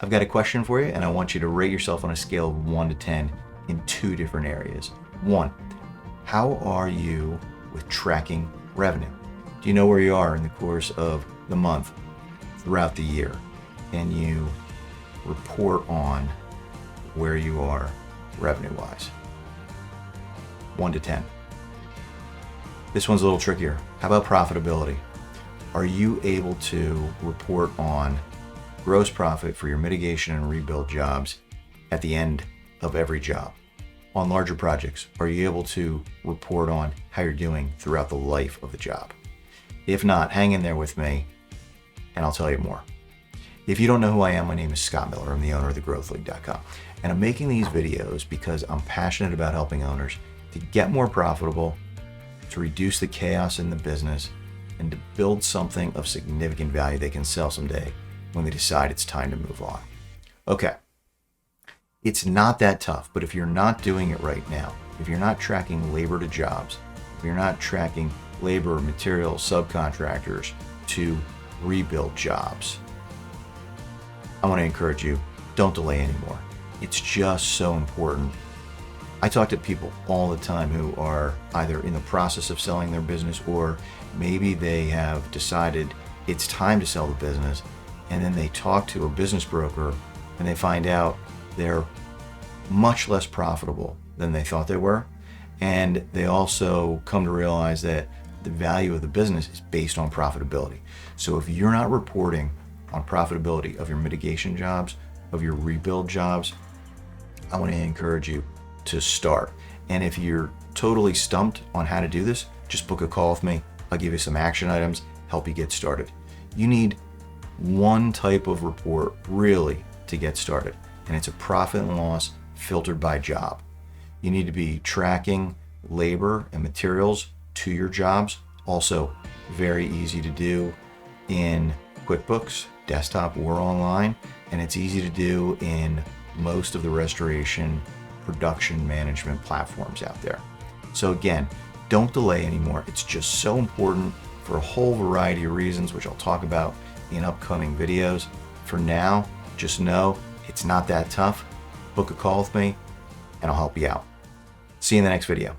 I've got a question for you, and I want you to rate yourself on a scale of 1 to 10 in 2 different areas. 1, how are you with tracking revenue? Do you know where you are in the course of the month, throughout the year? Can you report on where you are revenue-wise? 1 to 10. This one's a little trickier. How about profitability? Are you able to report on gross profit for your mitigation and rebuild jobs at the end of every job? On larger projects, are you able to report on how you're doing throughout the life of the job? If not, hang in there with me and I'll tell you more. If you don't know who I am, my name is Scott Miller. I'm the owner of thegrowthleague.com. And I'm making these videos because I'm passionate about helping owners to get more profitable, to reduce the chaos in the business, and to build something of significant value they can sell someday when they decide it's time to move on. Okay, it's not that tough, but if you're not doing it right now, if you're not tracking labor to jobs, if you're not tracking labor, materials, subcontractors to rebuild jobs, I want to encourage you, don't delay anymore. It's just so important. I talk to people all the time who are either in the process of selling their business, or maybe they have decided it's time to sell the business, and then they talk to a business broker and they find out they're much less profitable than they thought they were. And they also come to realize that the value of the business is based on profitability. So if you're not reporting on profitability of your mitigation jobs, of your rebuild jobs, I want to encourage you to start. And if you're totally stumped on how to do this, just book a call with me. I'll give you some action items, help you get started. You need one type of report really to get started, and it's a profit and loss filtered by job. You need to be tracking labor and materials to your jobs. Also very easy to do in QuickBooks, desktop or online, and it's easy to do in most of the restoration production management platforms out there. So again, don't delay anymore. It's just so important for a whole variety of reasons, which I'll talk about in upcoming videos. For now, just know it's not that tough. Book a call with me and I'll help you out. See you in the next video.